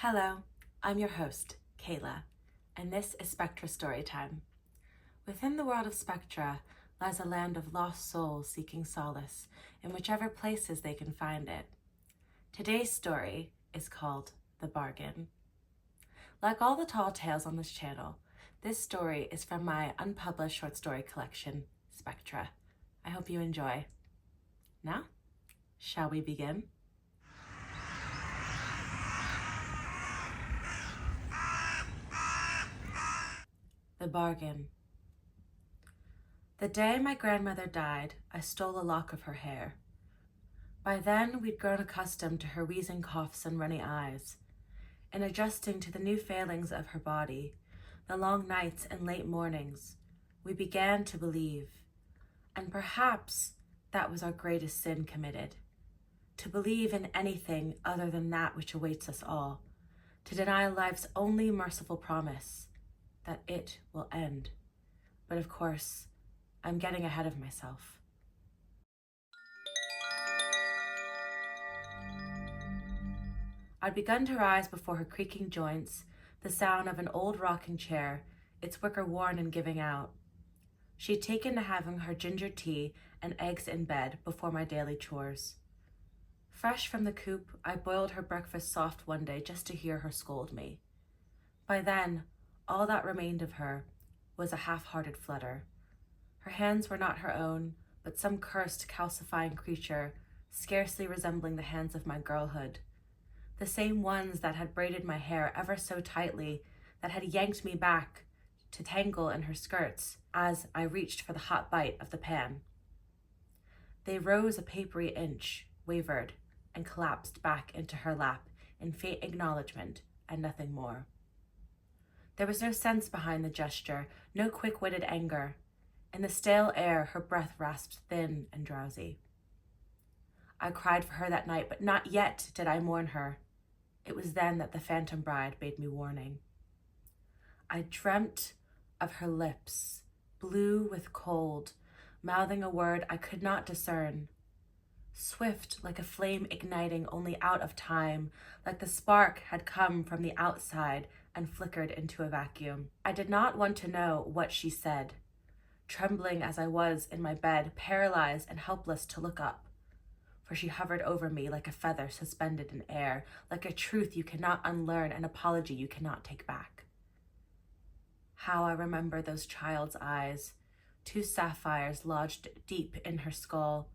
Hello, I'm your host, Kayla, and this is Spectra Storytime. Within the world of Spectra lies a land of lost souls seeking solace in whichever places they can find it. Today's story is called The Bargain. Like all the tall tales on this channel, this story is from my unpublished short story collection, Spectra. I hope you enjoy. Now, shall we begin? The Bargain. The day my grandmother died, I stole a lock of her hair. By then, we'd grown accustomed to her wheezing coughs and runny eyes. In adjusting to the new failings of her body, the long nights and late mornings, we began to believe. And perhaps that was our greatest sin committed. To believe in anything other than that which awaits us all. To deny life's only merciful promise, that it will end. But of course, I'm getting ahead of myself. I'd begun to rise before her creaking joints, the sound of an old rocking chair, its wicker worn and giving out. She'd taken to having her ginger tea and eggs in bed before my daily chores. Fresh from the coop, I boiled her breakfast soft one day just to hear her scold me. By then, all that remained of her was a half-hearted flutter. Her hands were not her own, but some cursed, calcifying creature, scarcely resembling the hands of my girlhood. The same ones that had braided my hair ever so tightly, that had yanked me back to tangle in her skirts as I reached for the hot bite of the pan. They rose a papery inch, wavered, and collapsed back into her lap in faint acknowledgement and nothing more. There was no sense behind the gesture, no quick-witted anger. In the stale air, her breath rasped thin and drowsy. I cried for her that night, but not yet did I mourn her. It was then that the phantom bride bade me warning. I dreamt of her lips, blue with cold, mouthing a word I could not discern. Swift like a flame igniting only out of time, like the spark had come from the outside and flickered into a vacuum. I did not want to know what she said, trembling as I was in my bed, paralyzed and helpless to look up. For she hovered over me like a feather suspended in air, like a truth you cannot unlearn, an apology you cannot take back. How I remember those child's eyes, two sapphires lodged deep in her skull,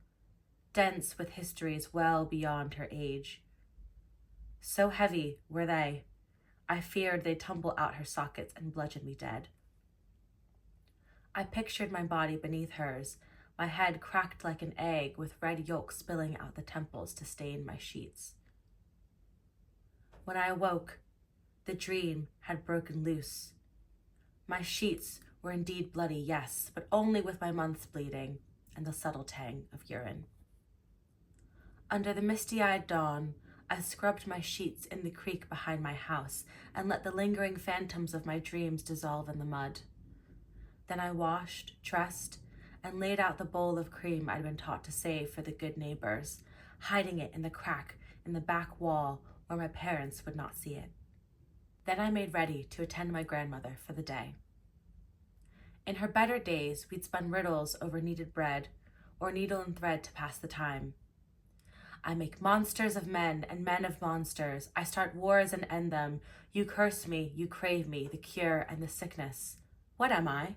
dense with histories well beyond her age. So heavy were they, I feared they'd tumble out her sockets and bludgeon me dead. I pictured my body beneath hers, my head cracked like an egg with red yolk spilling out the temples to stain my sheets. When I awoke, the dream had broken loose. My sheets were indeed bloody, yes, but only with my months bleeding and the subtle tang of urine. Under the misty-eyed dawn, I scrubbed my sheets in the creek behind my house and let the lingering phantoms of my dreams dissolve in the mud. Then I washed, dressed, and laid out the bowl of cream I'd been taught to save for the good neighbors, hiding it in the crack in the back wall where my parents would not see it. Then I made ready to attend my grandmother for the day. In her better days, we'd spun riddles over kneaded bread or needle and thread to pass the time. I make monsters of men and men of monsters. I start wars and end them. You curse me, you crave me, the cure and the sickness. What am I?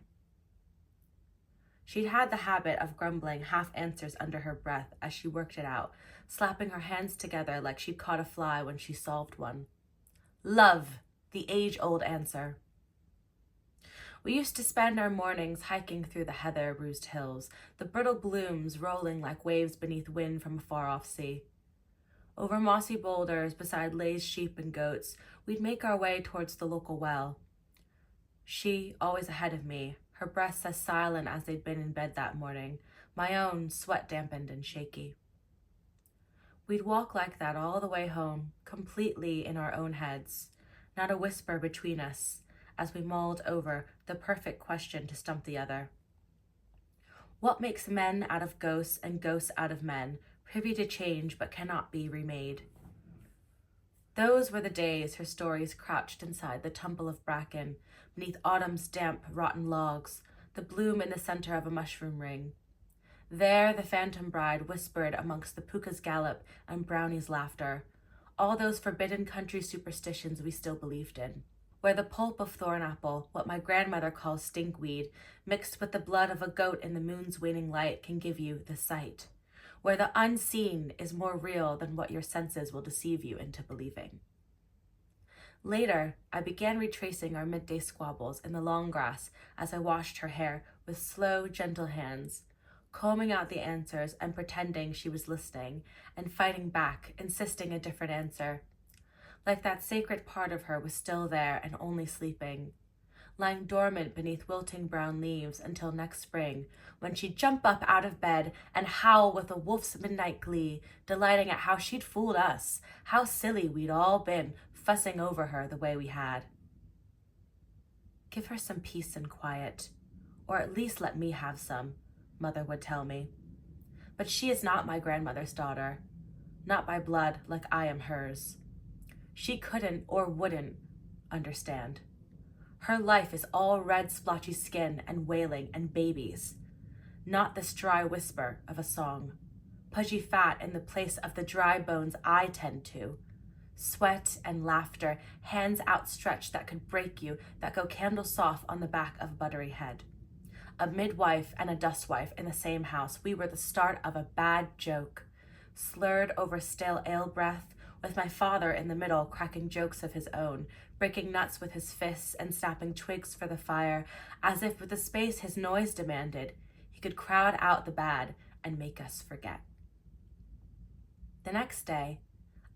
She'd had the habit of grumbling half answers under her breath as she worked it out, slapping her hands together like she'd caught a fly when she solved one. Love, the age-old answer. We used to spend our mornings hiking through the heather-bruised hills, the brittle blooms rolling like waves beneath wind from a far-off sea. Over mossy boulders beside lazy sheep and goats, we'd make our way towards the local well. She always ahead of me, her breaths as silent as they'd been in bed that morning, my own sweat-dampened and shaky. We'd walk like that all the way home, completely in our own heads, not a whisper between us, as we mulled over the perfect question to stump the other. What makes men out of ghosts and ghosts out of men, privy to change but cannot be remade? Those were the days her stories crouched inside the tumble of bracken, beneath autumn's damp, rotten logs, the bloom in the center of a mushroom ring. There the phantom bride whispered amongst the puka's gallop and brownie's laughter, all those forbidden country superstitions we still believed in. Where the pulp of thornapple, what my grandmother calls stinkweed, mixed with the blood of a goat in the moon's waning light can give you the sight. Where the unseen is more real than what your senses will deceive you into believing. Later, I began retracing our midday squabbles in the long grass as I washed her hair with slow, gentle hands, combing out the answers and pretending she was listening, and fighting back, insisting a different answer. Like that sacred part of her was still there and only sleeping, lying dormant beneath wilting brown leaves until next spring, when she'd jump up out of bed and howl with a wolf's midnight glee, delighting at how she'd fooled us, how silly we'd all been, fussing over her the way we had. Give her some peace and quiet, or at least let me have some, Mother would tell me. But she is not my grandmother's daughter, not by blood like I am hers. She couldn't or wouldn't understand. Her life is all red splotchy skin and wailing and babies, not this dry whisper of a song, pudgy fat in the place of the dry bones I tend to, sweat and laughter, hands outstretched that could break you, that go candle soft on the back of a buttery head. A midwife and a dustwife in the same house, we were the start of a bad joke, slurred over stale ale breath, with my father in the middle cracking jokes of his own, breaking nuts with his fists and snapping twigs for the fire, as if with the space his noise demanded, he could crowd out the bad and make us forget. The next day,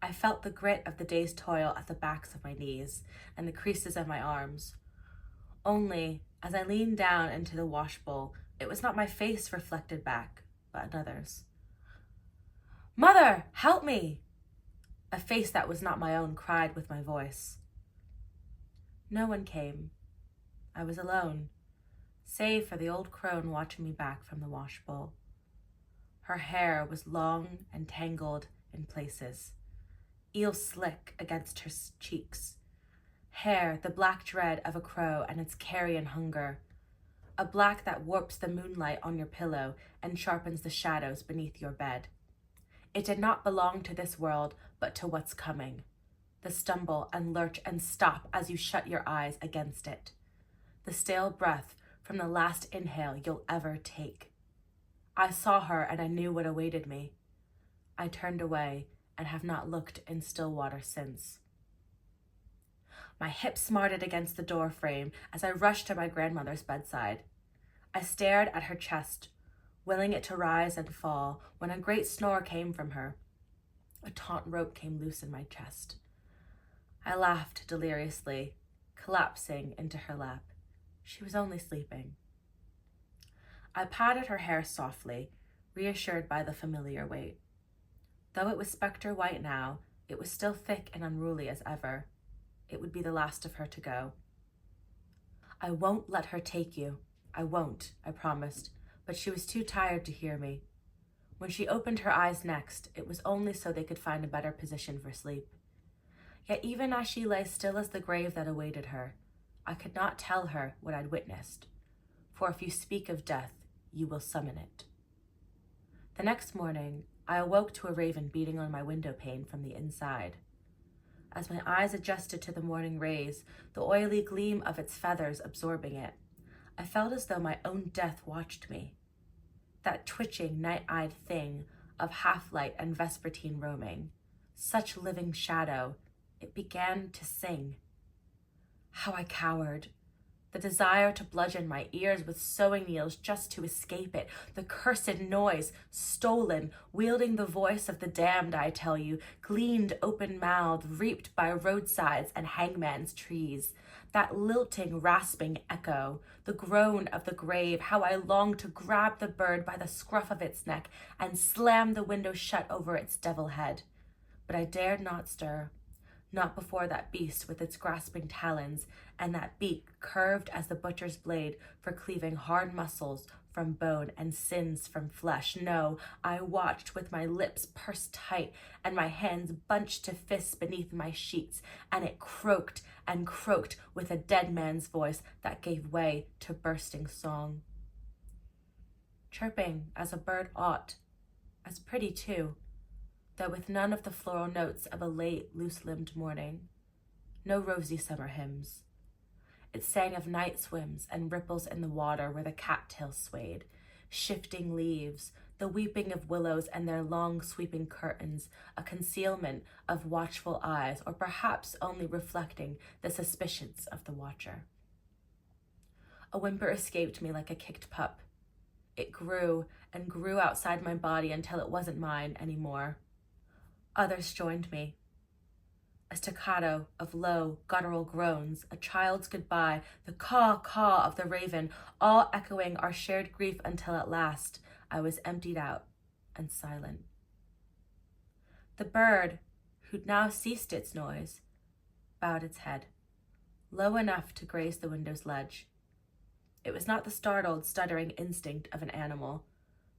I felt the grit of the day's toil at the backs of my knees and the creases of my arms. Only, as I leaned down into the washbowl, it was not my face reflected back, but another's. "Mother, help me!" A face that was not my own cried with my voice. No one came. I was alone, save for the old crone watching me back from the washbowl. Her hair was long and tangled in places, eel slick against her cheeks. Hair, the black dread of a crow and its carrion hunger. A black that warps the moonlight on your pillow and sharpens the shadows beneath your bed. It did not belong to this world, but to what's coming. The stumble and lurch and stop as you shut your eyes against it. The stale breath from the last inhale you'll ever take. I saw her and I knew what awaited me. I turned away and have not looked in still water since. My hip smarted against the door frame as I rushed to my grandmother's bedside. I stared at her chest, willing it to rise and fall, when a great snore came from her. A taut rope came loose in my chest. I laughed deliriously, collapsing into her lap. She was only sleeping. I patted her hair softly, reassured by the familiar weight. Though it was spectre white now, it was still thick and unruly as ever. It would be the last of her to go. "I won't let her take you. I won't," I promised, but she was too tired to hear me. When she opened her eyes next, it was only so they could find a better position for sleep. Yet even as she lay still as the grave that awaited her, I could not tell her what I'd witnessed, for if you speak of death, you will summon it. The next morning, I awoke to a raven beating on my window pane from the inside. As my eyes adjusted to the morning rays, the oily gleam of its feathers absorbing it, I felt as though my own death watched me. That twitching, night-eyed thing of half-light and vespertine roaming, such living shadow, it began to sing. How I cowered. The desire to bludgeon my ears with sewing needles just to escape it. The cursed noise, stolen, wielding the voice of the damned, I tell you, gleaned open-mouthed, reaped by roadsides and hangman's trees. That lilting, rasping echo, the groan of the grave, how I longed to grab the bird by the scruff of its neck and slam the window shut over its devil head. But I dared not stir. Not before that beast with its grasping talons and that beak curved as the butcher's blade for cleaving hard muscles from bone and sins from flesh. No, I watched with my lips pursed tight and my hands bunched to fists beneath my sheets, and it croaked and croaked with a dead man's voice that gave way to bursting song. Chirping as a bird ought, as pretty too, though with none of the floral notes of a late, loose-limbed morning. No rosy summer hymns. It sang of night swims and ripples in the water where the cattails swayed, shifting leaves, the weeping of willows and their long sweeping curtains, a concealment of watchful eyes, or perhaps only reflecting the suspicions of the watcher. A whimper escaped me like a kicked pup. It grew and grew outside my body until it wasn't mine anymore. Others joined me. A staccato of low, guttural groans, a child's goodbye, the caw-caw of the raven, all echoing our shared grief until at last I was emptied out and silent. The bird, who'd now ceased its noise, bowed its head, low enough to graze the window's ledge. It was not the startled, stuttering instinct of an animal,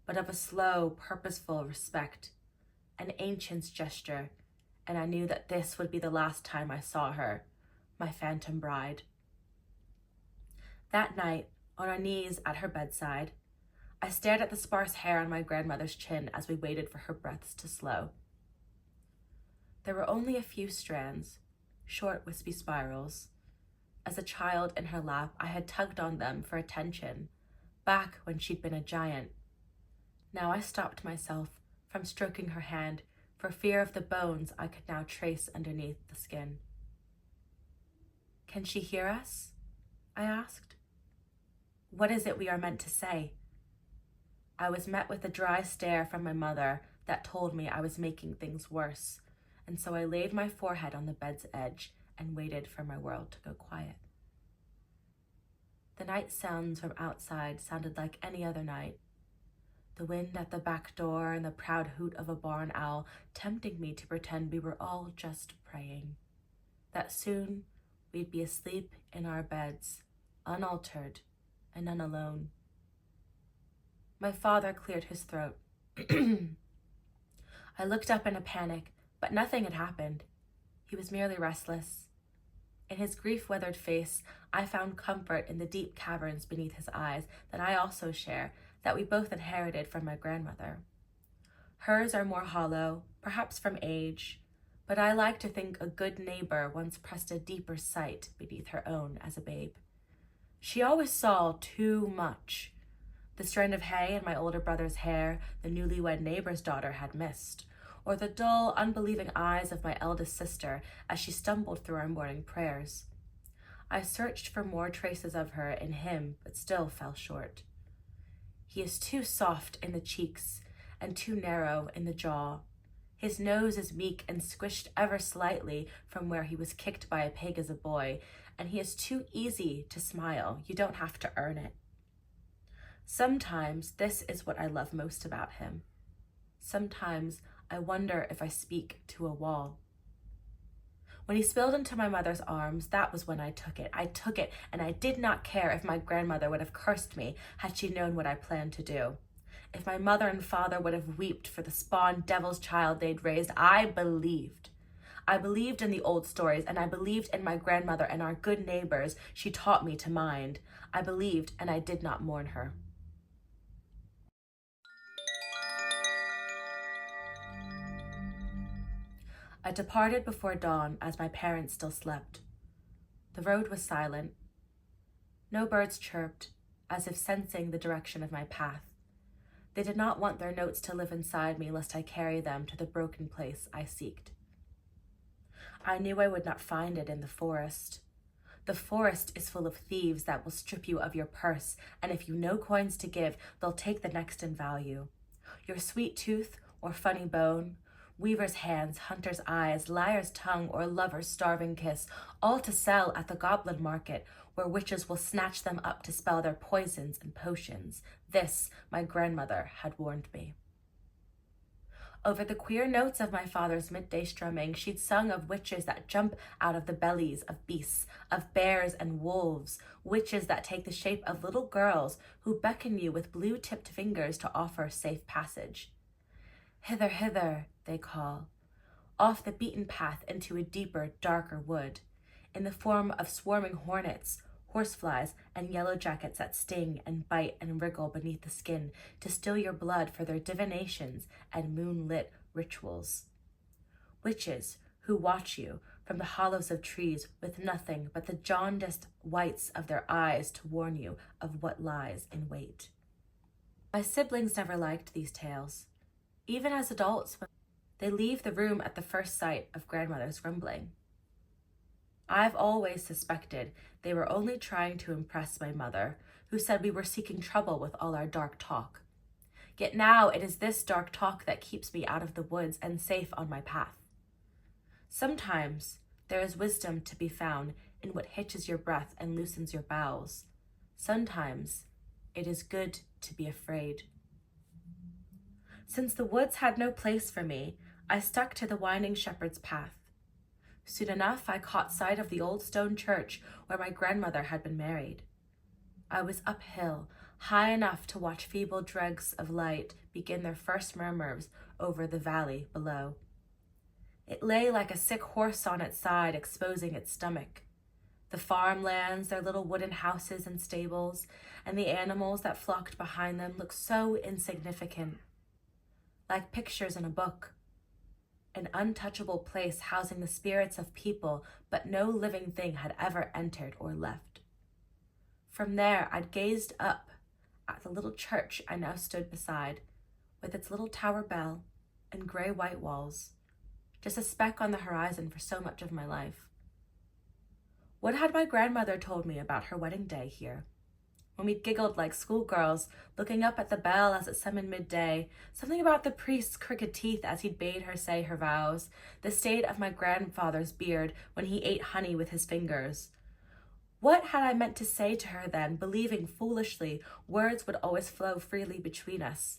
but of a slow, purposeful respect, an ancient's gesture, and I knew that this would be the last time I saw her, my phantom bride. That night, on our knees at her bedside, I stared at the sparse hair on my grandmother's chin as we waited for her breaths to slow. There were only a few strands, short wispy spirals. As a child in her lap, I had tugged on them for attention, back when she'd been a giant. Now I stopped myself from stroking her hand for fear of the bones I could now trace underneath the skin. "Can she hear us?" I asked. "What is it we are meant to say?" I was met with a dry stare from my mother that told me I was making things worse, and so I laid my forehead on the bed's edge and waited for my world to go quiet. The night sounds from outside sounded like any other night. The wind at the back door and the proud hoot of a barn owl tempting me to pretend we were all just praying, that soon we'd be asleep in our beds, unaltered and unalone. My father cleared his throat. I looked up in a panic, but nothing had happened. He was merely restless. In his grief-weathered face, I found comfort in the deep caverns beneath his eyes that I also share, that we both inherited from my grandmother. Hers are more hollow, perhaps from age, but I like to think a good neighbor once pressed a deeper sight beneath her own as a babe. She always saw too much. The strand of hay in my older brother's hair the newlywed neighbor's daughter had missed, or the dull, unbelieving eyes of my eldest sister as she stumbled through our morning prayers. I searched for more traces of her in him, but still fell short. He is too soft in the cheeks and too narrow in the jaw. His nose is meek and squished ever slightly from where he was kicked by a pig as a boy, and he is too easy to smile. You don't have to earn it. Sometimes this is what I love most about him. Sometimes I wonder if I speak to a wall. When he spilled into my mother's arms, that was when I took it. I took it, and I did not care if my grandmother would have cursed me had she known what I planned to do. If my mother and father would have wept for the spawned devil's child they'd raised, I believed. I believed in the old stories, and I believed in my grandmother and our good neighbors she taught me to mind. I believed, and I did not mourn her. I departed before dawn as my parents still slept. The road was silent. No birds chirped, as if sensing the direction of my path. They did not want their notes to live inside me lest I carry them to the broken place I seeked. I knew I would not find it in the forest. The forest is full of thieves that will strip you of your purse, and if you no coins to give, they'll take the next in value. Your sweet tooth or funny bone, weaver's hands, hunter's eyes, liar's tongue, or lover's starving kiss, all to sell at the goblin market, where witches will snatch them up to spell their poisons and potions. This my grandmother had warned me. Over the queer notes of my father's midday strumming, she'd sung of witches that jump out of the bellies of beasts, of bears and wolves, witches that take the shape of little girls who beckon you with blue-tipped fingers to offer safe passage. Hither, hither, they call, off the beaten path into a deeper, darker wood, in the form of swarming hornets, horseflies, and yellow jackets that sting and bite and wriggle beneath the skin to still your blood for their divinations and moonlit rituals. Witches who watch you from the hollows of trees with nothing but the jaundiced whites of their eyes to warn you of what lies in wait. My siblings never liked these tales. Even as adults, they leave the room at the first sight of grandmother's grumbling. I've always suspected they were only trying to impress my mother, who said we were seeking trouble with all our dark talk. Yet now it is this dark talk that keeps me out of the woods and safe on my path. Sometimes there is wisdom to be found in what hitches your breath and loosens your bowels. Sometimes it is good to be afraid. Since the woods had no place for me, I stuck to the winding shepherd's path. Soon enough, I caught sight of the old stone church where my grandmother had been married. I was uphill, high enough to watch feeble dregs of light begin their first murmurs over the valley below. It lay like a sick horse on its side, exposing its stomach. The farmlands, their little wooden houses and stables, and the animals that flocked behind them looked so insignificant, like pictures in a book. An untouchable place housing the spirits of people, but no living thing had ever entered or left. From there, I'd gazed up at the little church I now stood beside, with its little tower bell and gray-white walls, just a speck on the horizon for so much of my life. What had my grandmother told me about her wedding day here? When we giggled like schoolgirls, looking up at the bell as it summoned midday, something about the priest's crooked teeth as he'd bade her say her vows, the state of my grandfather's beard when he ate honey with his fingers. What had I meant to say to her then, believing foolishly words would always flow freely between us?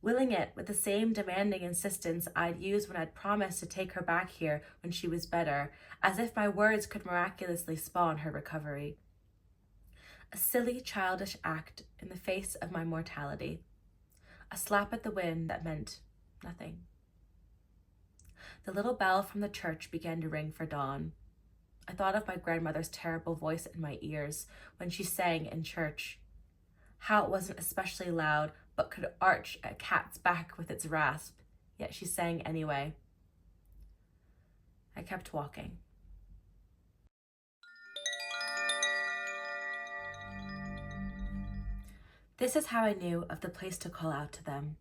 Willing it with the same demanding insistence I'd used when I'd promised to take her back here when she was better, as if my words could miraculously spawn her recovery. A silly, childish act in the face of my mortality. A slap at the wind that meant nothing. The little bell from the church began to ring for dawn. I thought of my grandmother's terrible voice in my ears when she sang in church. How it wasn't especially loud, but could arch a cat's back with its rasp, yet she sang anyway. I kept walking. This is how I knew of the place to call out to them.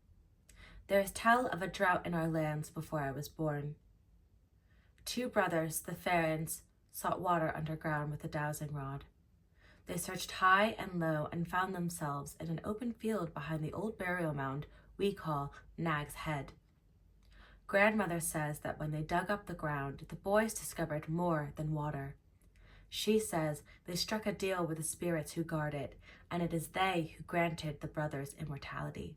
There is tell of a drought in our lands before I was born. 2 brothers, the faeries, sought water underground with a dowsing rod. They searched high and low and found themselves in an open field behind the old burial mound we call Nag's Head. Grandmother says that when they dug up the ground, the boys discovered more than water. She says they struck a deal with the spirits who guard it, and it is they who granted the brothers immortality.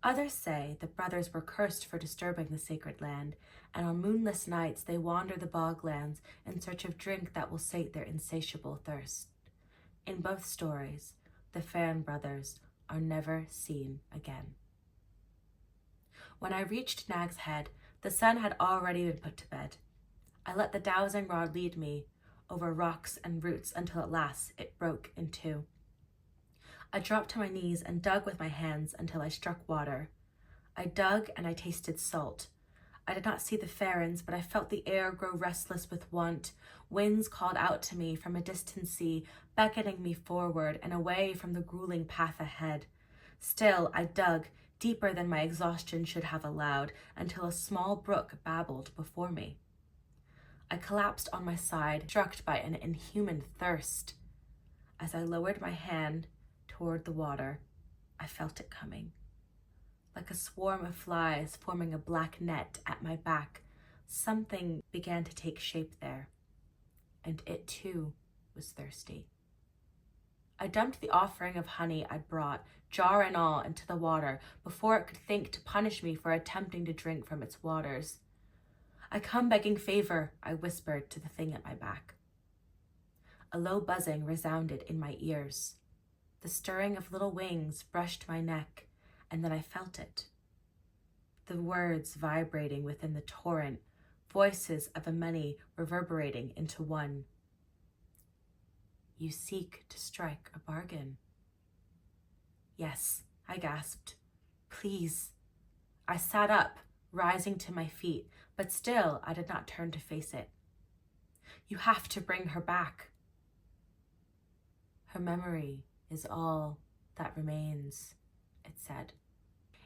Others say the brothers were cursed for disturbing the sacred land, and on moonless nights they wander the boglands in search of drink that will sate their insatiable thirst. In both stories, the Faerie brothers are never seen again. When I reached Nag's Head, the sun had already been put to bed. I let the dowsing rod lead me over rocks and roots until at last it broke in 2. I dropped to my knees and dug with my hands until I struck water. I dug and I tasted salt. I did not see the Faerins, but I felt the air grow restless with want. Winds called out to me from a distant sea, beckoning me forward and away from the grueling path ahead. Still, I dug, deeper than my exhaustion should have allowed, until a small brook babbled before me. I collapsed on my side, struck by an inhuman thirst. As I lowered my hand toward the water, I felt it coming. Like a swarm of flies forming a black net at my back, something began to take shape there, and it too was thirsty. I dumped the offering of honey I'd brought, jar and all, into the water before it could think to punish me for attempting to drink from its waters. "I come begging favor," I whispered to the thing at my back. A low buzzing resounded in my ears. The stirring of little wings brushed my neck, and then I felt it. The words vibrating within the torrent, voices of a many reverberating into one. "You seek to strike a bargain." "Yes," I gasped. "Please." I sat up, rising to my feet, but still I did not turn to face it. "You have to bring her back." "Her memory is all that remains," it said.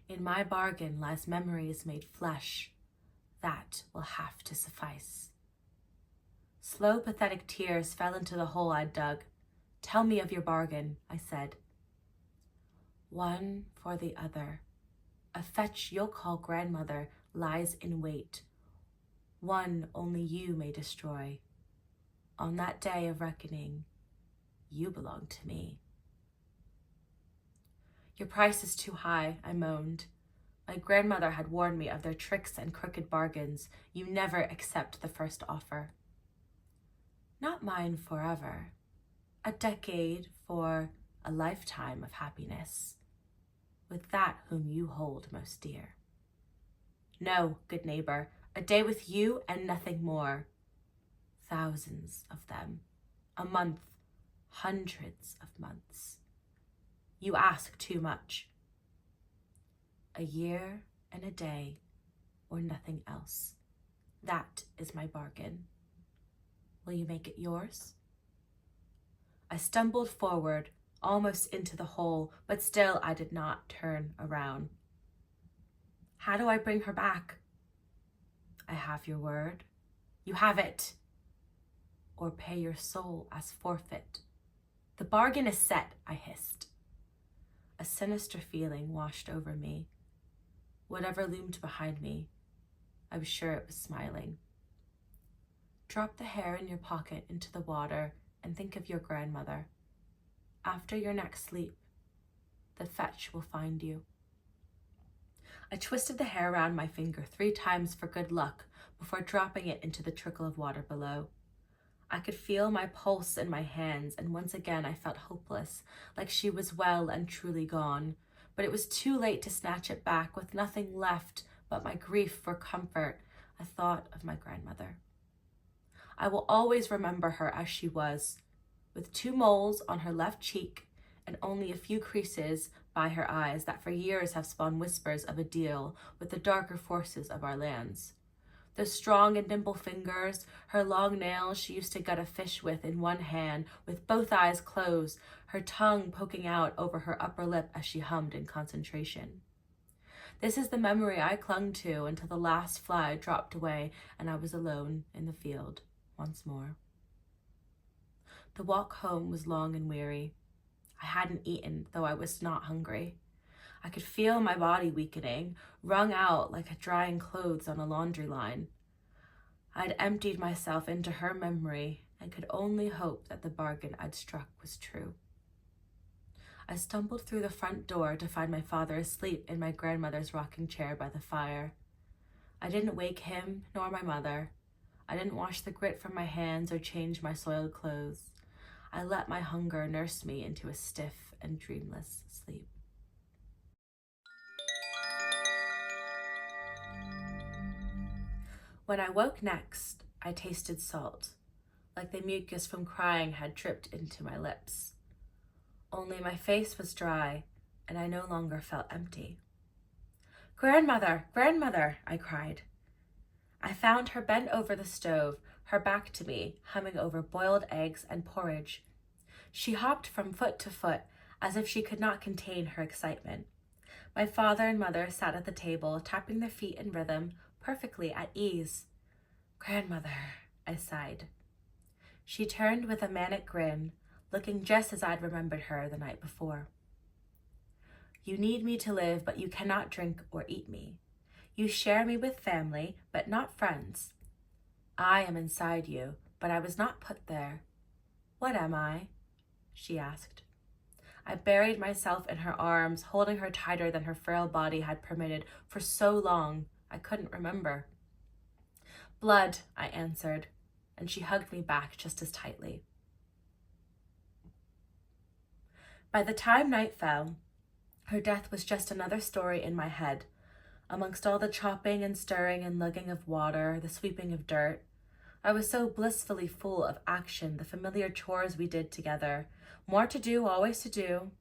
"In my bargain lies memories made flesh. That will have to suffice." Slow, pathetic tears fell into the hole I'd dug. "Tell me of your bargain," I said. "One for the other. A fetch you'll call grandmother lies in wait. One only you may destroy. On that day of reckoning, you belong to me." "Your price is too high," I moaned. "My grandmother had warned me of their tricks and crooked bargains. You never accept the first offer." "Not mine forever. A decade for a lifetime of happiness, with that whom you hold most dear." "No, good neighbor, a day with you and nothing more. Thousands of them, a month, hundreds of months. You ask too much. A year and a day, or nothing else. That is my bargain. Will you make it yours?" I stumbled forward, almost into the hole, but still I did not turn around. "How do I bring her back?" "I have your word." "You have it." "Or pay your soul as forfeit." "The bargain is set," I hissed. A sinister feeling washed over me. Whatever loomed behind me, I was sure it was smiling. "Drop the hair in your pocket into the water and think of your grandmother. After your next sleep, the fetch will find you." I twisted the hair around my finger 3 times for good luck before dropping it into the trickle of water below. I could feel my pulse in my hands, and once again I felt hopeless, like she was well and truly gone. But it was too late to snatch it back. With nothing left but my grief for comfort, I thought of my grandmother. I will always remember her as she was, with 2 moles on her left cheek and only a few creases by her eyes that for years have spawned whispers of a deal with the darker forces of our lands. Those strong and nimble fingers, her long nails she used to gut a fish with in one hand, with both eyes closed, her tongue poking out over her upper lip as she hummed in concentration. This is the memory I clung to until the last fly dropped away and I was alone in the field once more. The walk home was long and weary. I hadn't eaten, though I was not hungry. I could feel my body weakening, wrung out like a drying clothes on a laundry line. I'd emptied myself into her memory and could only hope that the bargain I'd struck was true. I stumbled through the front door to find my father asleep in my grandmother's rocking chair by the fire. I didn't wake him nor my mother. I didn't wash the grit from my hands or change my soiled clothes. I let my hunger nurse me into a stiff and dreamless sleep. When I woke next, I tasted salt, like the mucus from crying had dripped into my lips. Only my face was dry, and I no longer felt empty. "Grandmother, grandmother," I cried. I found her bent over the stove, her back to me, humming over boiled eggs and porridge. She hopped from foot to foot, as if she could not contain her excitement. My father and mother sat at the table, tapping their feet in rhythm, perfectly at ease. "Grandmother," I sighed. She turned with a manic grin, looking just as I'd remembered her the night before. "You need me to live, but you cannot drink or eat me. You share me with family, but not friends. I am inside you, but I was not put there. What am I?" she asked. I buried myself in her arms, holding her tighter than her frail body had permitted for so long I couldn't remember. "Blood," I answered, and she hugged me back just as tightly. By the time night fell, her death was just another story in my head. Amongst all the chopping and stirring and lugging of water, the sweeping of dirt, I was so blissfully full of action, the familiar chores we did together. More to do, always to do.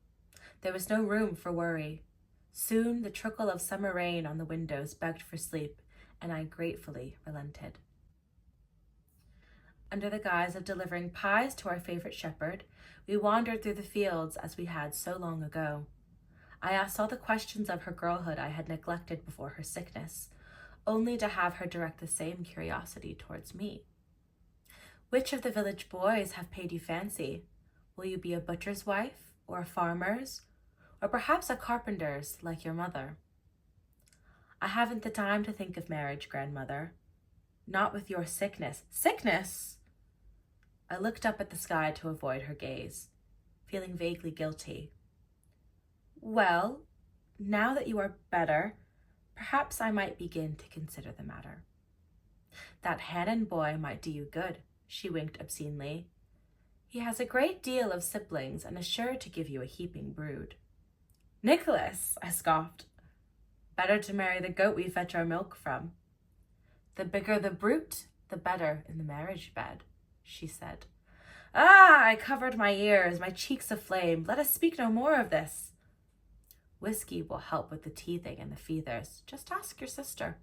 There was no room for worry. Soon the trickle of summer rain on the windows begged for sleep, and I gratefully relented. Under the guise of delivering pies to our favorite shepherd, we wandered through the fields as we had so long ago. I asked all the questions of her girlhood I had neglected before her sickness, only to have her direct the same curiosity towards me. "Which of the village boys have paid you fancy? Will you be a butcher's wife, or a farmer's, or perhaps a carpenter's, like your mother?" "I haven't the time to think of marriage, grandmother. Not with your sickness." "Sickness?" I looked up at the sky to avoid her gaze, feeling vaguely guilty. "Well, now that you are better, perhaps I might begin to consider the matter." "That Hannon boy might do you good," she winked obscenely. "He has a great deal of siblings and is sure to give you a heaping brood." "Nicholas," I scoffed. "Better to marry the goat we fetch our milk from." "The bigger the brute, the better in the marriage bed," she said. "Ah!" I covered my ears, my cheeks aflame. "Let us speak no more of this." "Whiskey will help with the teething and the fevers. Just ask your sister."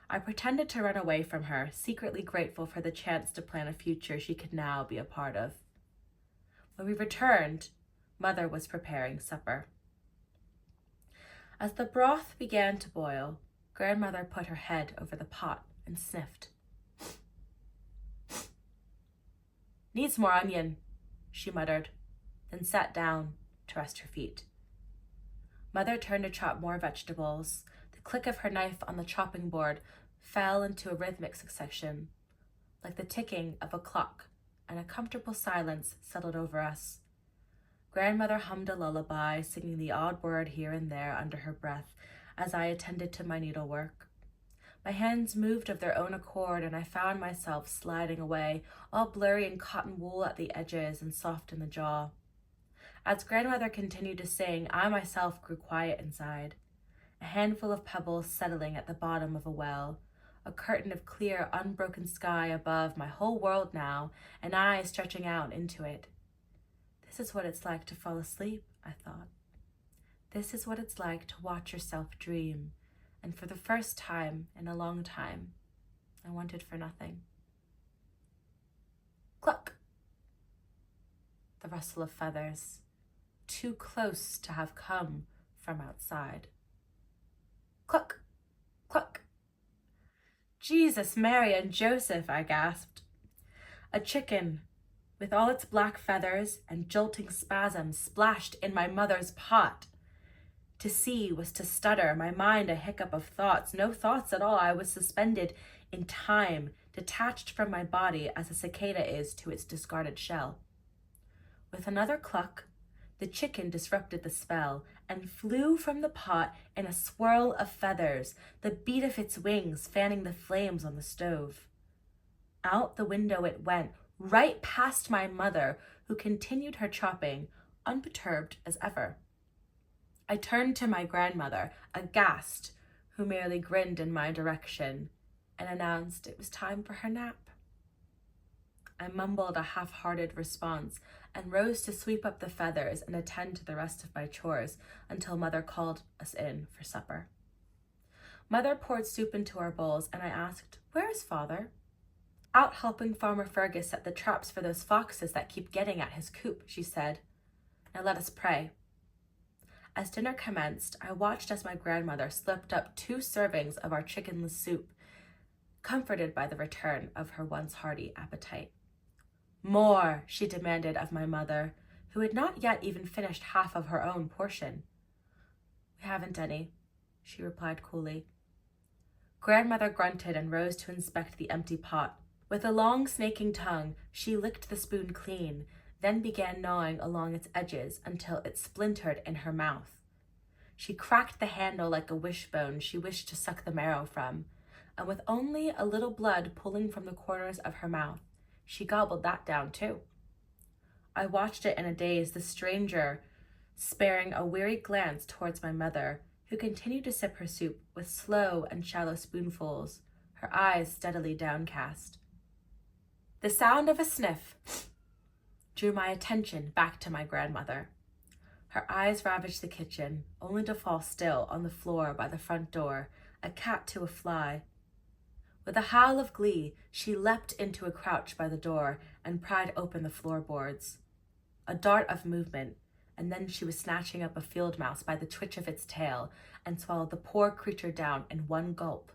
I pretended to run away from her, secretly grateful for the chance to plan a future she could now be a part of. When we returned, Mother was preparing supper. As the broth began to boil, Grandmother put her head over the pot and sniffed. "Needs more onion," she muttered, then sat down to rest her feet. Mother turned to chop more vegetables. The click of her knife on the chopping board fell into a rhythmic succession, like the ticking of a clock, and a comfortable silence settled over us. Grandmother hummed a lullaby, singing the odd word here and there under her breath as I attended to my needlework. My hands moved of their own accord, and I found myself sliding away, all blurry in cotton wool at the edges and soft in the jaw. As Grandmother continued to sing, I myself grew quiet inside. A handful of pebbles settling at the bottom of a well, a curtain of clear, unbroken sky above my whole world now, and I stretching out into it. This is what it's like to fall asleep, I thought. This is what it's like to watch yourself dream, and for the first time in a long time, I wanted for nothing. Cluck! The rustle of feathers, too close to have come from outside. Cluck! Cluck! Jesus, Mary, and Joseph, I gasped. A chicken, with all its black feathers and jolting spasms, splashed in my mother's pot. To see was to stutter, my mind a hiccup of thoughts, no thoughts at all. I was suspended in time, detached from my body as a cicada is to its discarded shell. With another cluck, the chicken disrupted the spell and flew from the pot in a swirl of feathers, the beat of its wings fanning the flames on the stove. Out the window it went, right past my mother, who continued her chopping, unperturbed as ever. I turned to my grandmother, aghast, who merely grinned in my direction and announced it was time for her nap. I mumbled a half-hearted response and rose to sweep up the feathers and attend to the rest of my chores until Mother called us in for supper. Mother poured soup into our bowls, and I asked, "Where is Father?" "Out helping Farmer Fergus set the traps for those foxes that keep getting at his coop," she said. "Now let us pray." As dinner commenced, I watched as my grandmother slipped up 2 servings of our chickenless soup, comforted by the return of her once hearty appetite. "More," she demanded of my mother, who had not yet even finished half of her own portion. "We haven't any," she replied coolly. Grandmother grunted and rose to inspect the empty pot. With a long, snaking tongue, she licked the spoon clean, then began gnawing along its edges until it splintered in her mouth. She cracked the handle like a wishbone she wished to suck the marrow from, and with only a little blood pooling from the corners of her mouth, she gobbled that down too. I watched it in a daze, the stranger sparing a weary glance towards my mother, who continued to sip her soup with slow and shallow spoonfuls, her eyes steadily downcast. The sound of a sniff drew my attention back to my grandmother. Her eyes ravaged the kitchen, only to fall still on the floor by the front door, a cat to a fly. With a howl of glee, she leapt into a crouch by the door and pried open the floorboards. A dart of movement, and then she was snatching up a field mouse by the twitch of its tail and swallowed the poor creature down in one gulp.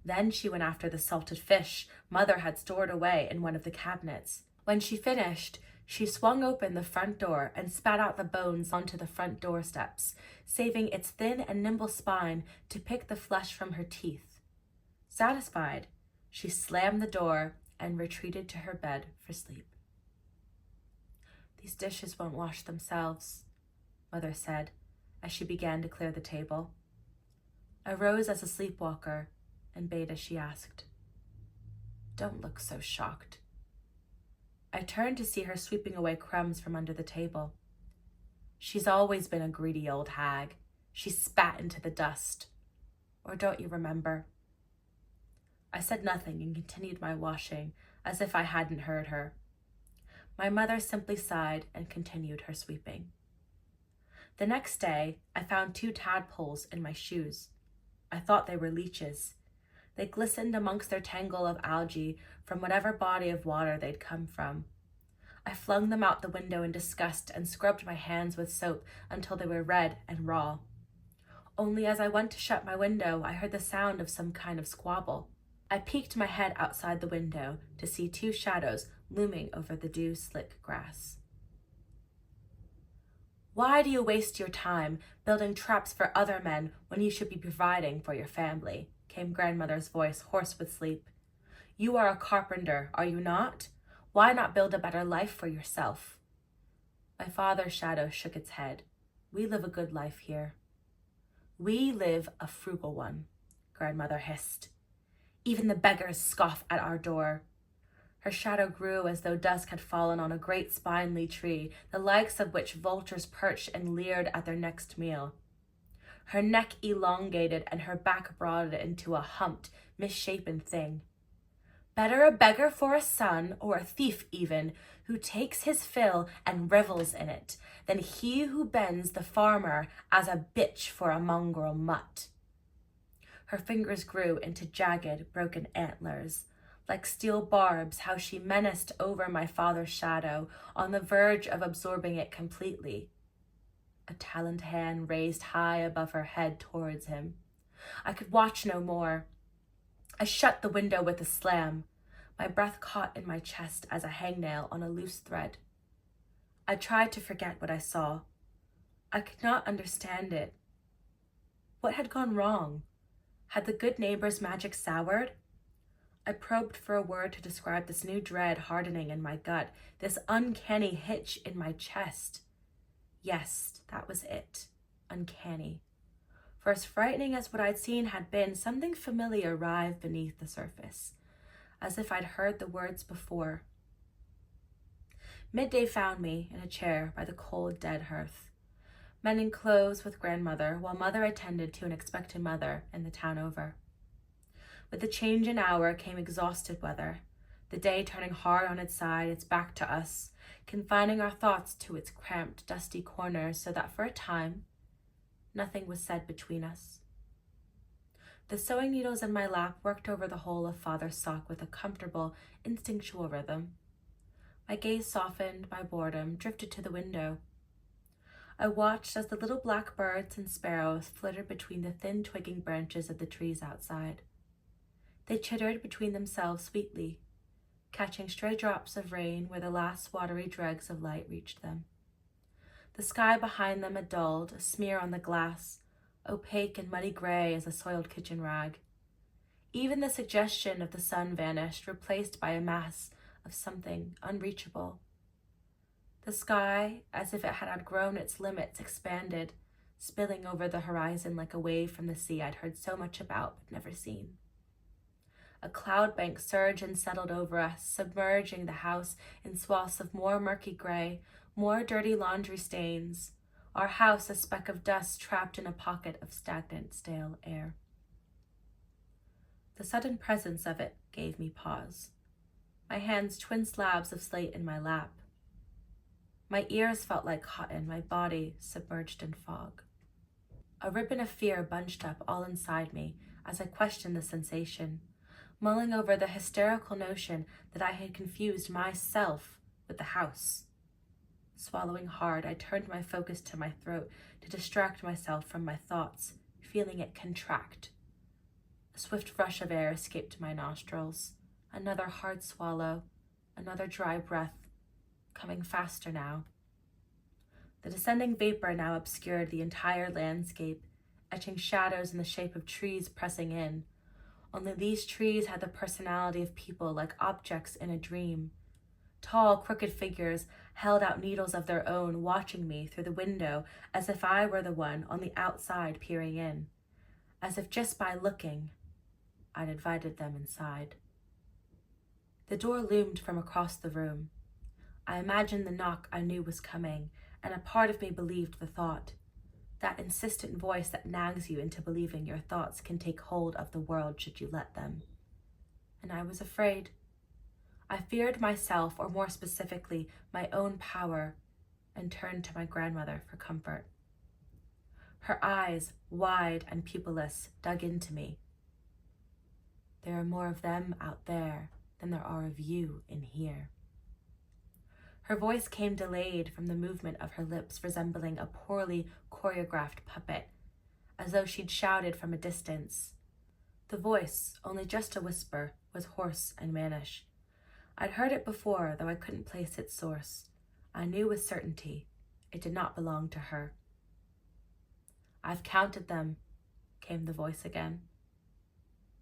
Then she went after the salted fish Mother had stored away in one of the cabinets. When she finished, she swung open the front door and spat out the bones onto the front door steps, saving its thin and nimble spine to pick the flesh from her teeth. Satisfied, she slammed the door and retreated to her bed for sleep. "These dishes won't wash themselves," Mother said as she began to clear the table. I rose as a sleepwalker and bade as she asked. "Don't look so shocked." I turned to see her sweeping away crumbs from under the table. "She's always been a greedy old hag. She spat into the dust. Or don't you remember?" I said nothing and continued my washing as if I hadn't heard her. My mother simply sighed and continued her sweeping. The next day, I found 2 tadpoles in my shoes. I thought they were leeches. They glistened amongst their tangle of algae from whatever body of water they'd come from. I flung them out the window in disgust and scrubbed my hands with soap until they were red and raw. Only as I went to shut my window, I heard the sound of some kind of squabble. I peeked my head outside the window to see 2 shadows looming over the dew-slick grass. "Why do you waste your time building traps for other men when you should be providing for your family?" came grandmother's voice, hoarse with sleep. "You are a carpenter, are you not? Why not build a better life for yourself?" My father's shadow shook its head. "We live a good life here." "We live a frugal one," grandmother hissed. "Even the beggars scoff at our door." Her shadow grew as though dusk had fallen on a great spindly tree, the likes of which vultures perched and leered at their next meal. Her neck elongated and her back broadened into a humped, misshapen thing. "Better a beggar for a son, or a thief even, who takes his fill and revels in it, than he who bends the farmer as a bitch for a mongrel mutt." Her fingers grew into jagged, broken antlers. Like steel barbs, how she menaced over my father's shadow, on the verge of absorbing it completely. A taloned hand raised high above her head towards him. I could watch no more. I shut the window with a slam. My breath caught in my chest as a hangnail on a loose thread. I tried to forget what I saw. I could not understand it. What had gone wrong? Had the good neighbor's magic soured? I probed for a word to describe this new dread hardening in my gut, this uncanny hitch in my chest. Yes, that was it. Uncanny. For as frightening as what I'd seen had been, something familiar writhed beneath the surface, as if I'd heard the words before. Midday found me in a chair by the cold, dead hearth, mending clothes with grandmother, while mother attended to an expected mother in the town over. With the change in hour came exhausted weather, the day turning hard on its side, its back to us, confining our thoughts to its cramped, dusty corners, so that for a time, nothing was said between us. The sewing needles in my lap worked over the hole of father's sock with a comfortable, instinctual rhythm. My gaze softened, my boredom drifted to the window. I watched as the little black birds and sparrows flittered between the thin twigging branches of the trees outside. They chittered between themselves sweetly, catching stray drops of rain where the last watery dregs of light reached them. The sky behind them a dulled, a smear on the glass, opaque and muddy gray as a soiled kitchen rag. Even the suggestion of the sun vanished, replaced by a mass of something unreachable. The sky, as if it had outgrown its limits, expanded, spilling over the horizon like a wave from the sea I'd heard so much about but never seen. A cloud bank surged and settled over us, submerging the house in swaths of more murky gray, more dirty laundry stains, our house a speck of dust trapped in a pocket of stagnant, stale air. The sudden presence of it gave me pause, my hands twin slabs of slate in my lap. My ears felt like cotton, my body submerged in fog. A ribbon of fear bunched up all inside me as I questioned the sensation, mulling over the hysterical notion that I had confused myself with the house. Swallowing hard, I turned my focus to my throat to distract myself from my thoughts, feeling it contract. A swift rush of air escaped my nostrils, another hard swallow, another dry breath, coming faster now. The descending vapor now obscured the entire landscape, etching shadows in the shape of trees pressing in. Only these trees had the personality of people, like objects in a dream. Tall, crooked figures held out needles of their own, watching me through the window as if I were the one on the outside peering in, as if just by looking, I'd invited them inside. The door loomed from across the room. I imagined the knock I knew was coming, and a part of me believed the thought. That insistent voice that nags you into believing your thoughts can take hold of the world should you let them. And I was afraid. I feared myself, or more specifically, my own power, and turned to my grandmother for comfort. Her eyes, wide and pupilless, dug into me. There are more of them out there than there are of you in here. Her voice came delayed from the movement of her lips, resembling a poorly choreographed puppet, as though she'd shouted from a distance. The voice, only just a whisper, was hoarse and mannish. I'd heard it before, though I couldn't place its source. I knew with certainty it did not belong to her. "I've counted them," came the voice again.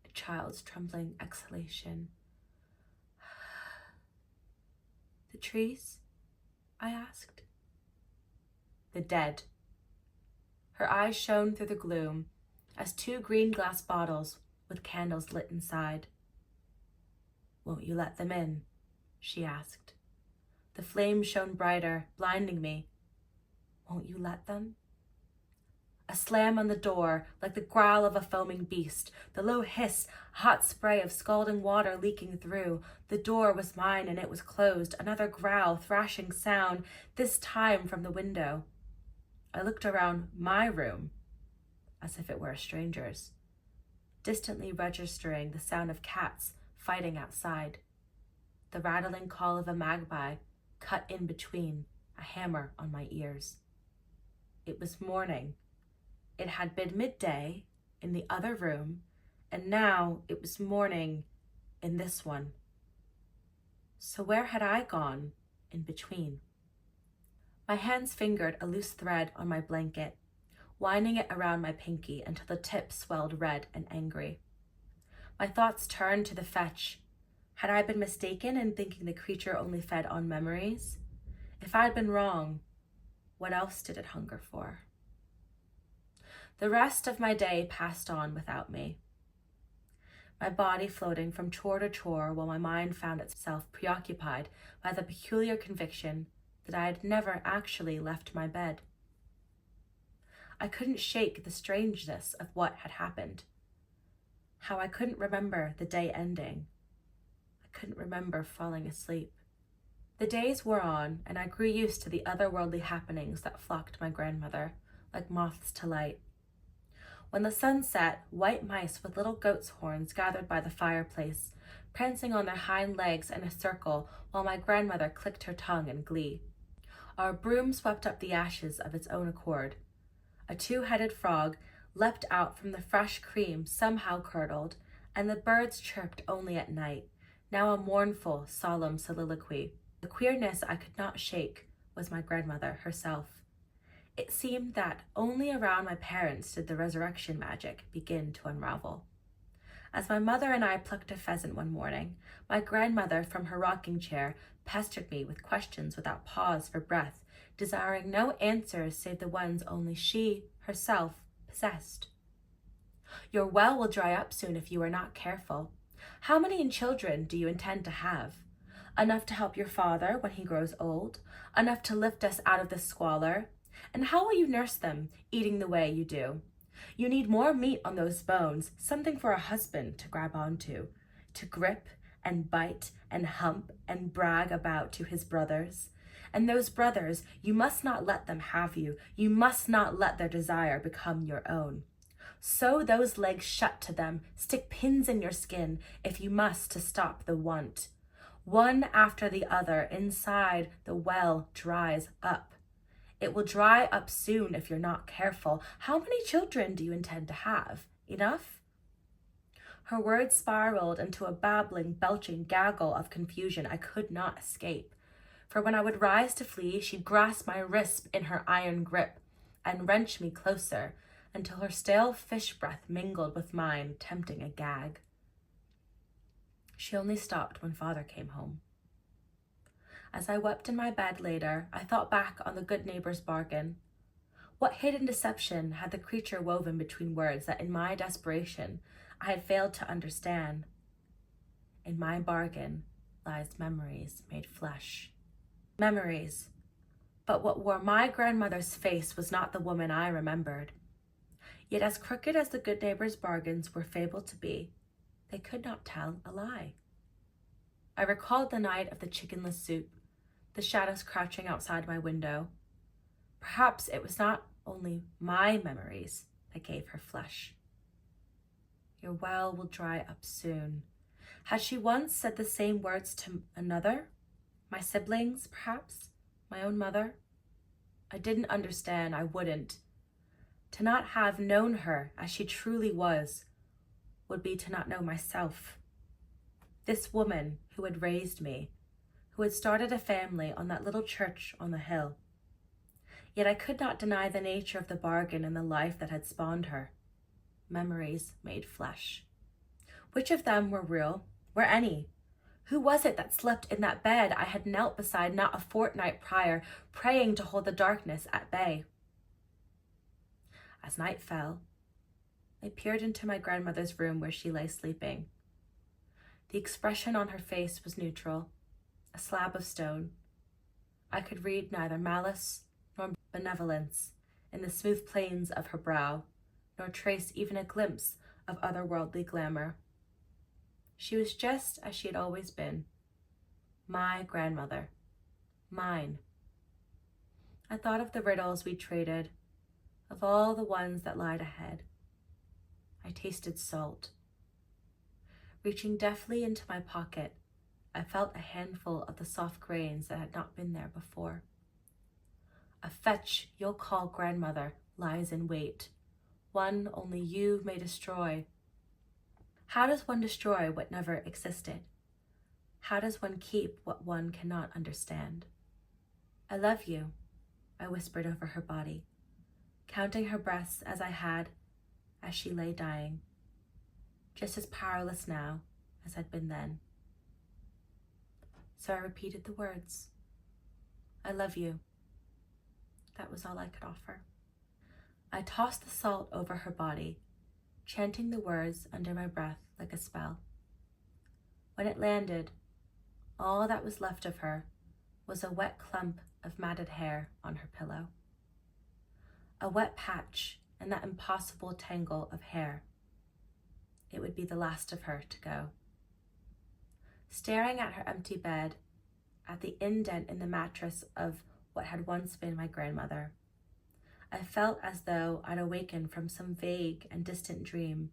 A child's trembling exhalation. "The trees?" I asked. "The dead." Her eyes shone through the gloom as two green glass bottles with candles lit inside. "Won't you let them in?" she asked. The flame shone brighter, blinding me. "Won't you let them?" A slam on the door, like the growl of a foaming beast, the low hiss, hot spray of scalding water leaking through. The door was mine and it was closed. Another growl, thrashing sound, this time from the window. I looked around my room, as if it were a stranger's, distantly registering the sound of cats fighting outside. The rattling call of a magpie cut in between, a hammer on my ears. It was morning. It had been midday in the other room, and now it was morning in this one. So where had I gone in between? My hands fingered a loose thread on my blanket, winding it around my pinky until the tip swelled red and angry. My thoughts turned to the fetch. Had I been mistaken in thinking the creature only fed on memories? If I'd been wrong, what else did it hunger for? The rest of my day passed on without me, my body floating from chore to chore while my mind found itself preoccupied by the peculiar conviction that I had never actually left my bed. I couldn't shake the strangeness of what had happened, how I couldn't remember the day ending. I couldn't remember falling asleep. The days wore on, and I grew used to the otherworldly happenings that flocked my grandmother, like moths to light. When the sun set, white mice with little goat's horns gathered by the fireplace, prancing on their hind legs in a circle while my grandmother clicked her tongue in glee. Our broom swept up the ashes of its own accord. A two-headed frog leapt out from the fresh cream somehow curdled, and the birds chirped only at night, now a mournful, solemn soliloquy. The queerness I could not shake was my grandmother herself. It seemed that only around my parents did the resurrection magic begin to unravel. As my mother and I plucked a pheasant one morning, my grandmother from her rocking chair pestered me with questions without pause for breath, desiring no answers save the ones only she, herself, possessed. Your well will dry up soon if you are not careful. How many children do you intend to have? Enough to help your father when he grows old? Enough to lift us out of this squalor? And how will you nurse them, eating the way you do? You need more meat on those bones, something for a husband to grab onto, to grip and bite and hump and brag about to his brothers. And those brothers, you must not let them have you. You must not let their desire become your own. Sew those legs shut to them, stick pins in your skin if you must to stop the want. One after the other inside the well dries up. It will dry up soon if you're not careful. How many children do you intend to have? Enough? Her words spiraled into a babbling, belching gaggle of confusion I could not escape. For when I would rise to flee, she'd grasp my wrist in her iron grip and wrench me closer until her stale fish breath mingled with mine, tempting a gag. She only stopped when father came home. As I wept in my bed later, I thought back on the good neighbor's bargain. What hidden deception had the creature woven between words that in my desperation I had failed to understand? In my bargain lies memories made flesh. Memories. But what wore my grandmother's face was not the woman I remembered. Yet as crooked as the good neighbor's bargains were fabled to be, they could not tell a lie. I recalled the night of the chickenless soup, the shadows crouching outside my window. Perhaps it was not only my memories that gave her flesh. Your well will dry up soon. Had she once said the same words to another? My siblings, perhaps? My own mother? I didn't understand, I wouldn't. To not have known her as she truly was would be to not know myself. This woman who had raised me, who had started a family on that little church on the hill. Yet I could not deny the nature of the bargain and the life that had spawned her. Memories made flesh. Which of them were real? Were any? Who was it that slept in that bed I had knelt beside not a fortnight prior, praying to hold the darkness at bay? As night fell, I peered into my grandmother's room where she lay sleeping. The expression on her face was neutral, a slab of stone. I could read neither malice nor benevolence in the smooth planes of her brow, nor trace even a glimpse of otherworldly glamour. She was just as she had always been. My grandmother. Mine. I thought of the riddles we traded, of all the ones that lied ahead. I tasted salt. Reaching deftly into my pocket, I felt a handful of the soft grains that had not been there before. A fetch you'll call grandmother lies in wait, one only you may destroy. How does one destroy what never existed? How does one keep what one cannot understand? I love you, I whispered over her body, counting her breaths as I had, as she lay dying, just as powerless now as I'd been then. So I repeated the words. I love you. That was all I could offer. I tossed the salt over her body, chanting the words under my breath like a spell. When it landed, all that was left of her was a wet clump of matted hair on her pillow. A wet patch in that impossible tangle of hair. It would be the last of her to go. Staring at her empty bed, at the indent in the mattress of what had once been my grandmother, I felt as though I'd awakened from some vague and distant dream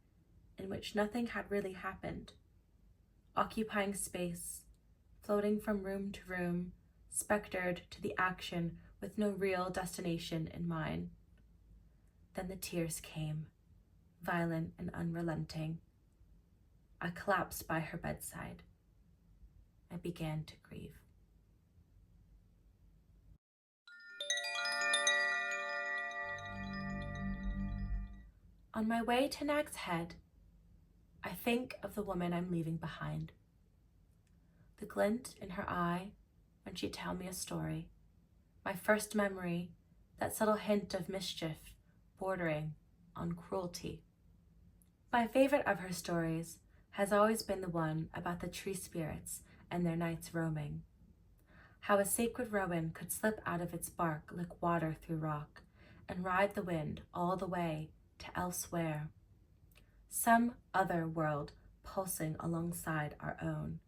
in which nothing had really happened, occupying space, floating from room to room, spectered to the action with no real destination in mind. Then the tears came, violent and unrelenting. I collapsed by her bedside. I began to grieve. On my way to Nag's Head, I think of the woman I'm leaving behind. The glint in her eye when she'd tell me a story. My first memory, that subtle hint of mischief bordering on cruelty. My favorite of her stories has always been the one about the tree spirits and their nights roaming. How a sacred rowan could slip out of its bark like water through rock and ride the wind all the way to elsewhere. Some other world pulsing alongside our own,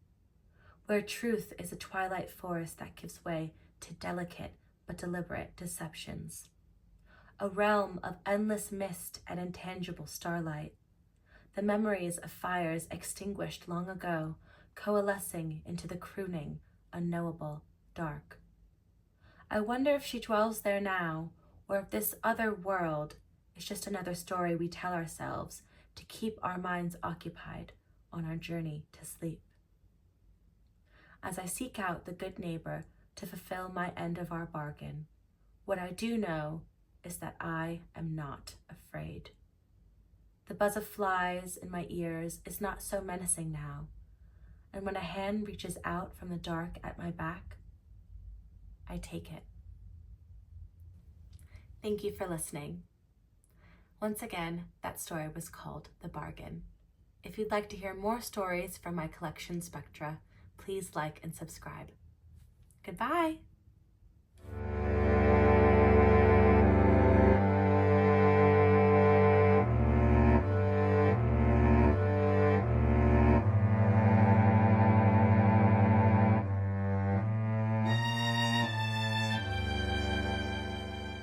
where truth is a twilight forest that gives way to delicate but deliberate deceptions. A realm of endless mist and intangible starlight. The memories of fires extinguished long ago, coalescing into the crooning, unknowable dark. I wonder if she dwells there now, or if this other world is just another story we tell ourselves to keep our minds occupied on our journey to sleep. As I seek out the good neighbor to fulfill my end of our bargain, what I do know is that I am not afraid. The buzz of flies in my ears is not so menacing now, and when a hand reaches out from the dark at my back, I take it. Thank you for listening. Once again, that story was called The Bargain. If you'd like to hear more stories from my collection Spectra, please like and subscribe. Goodbye.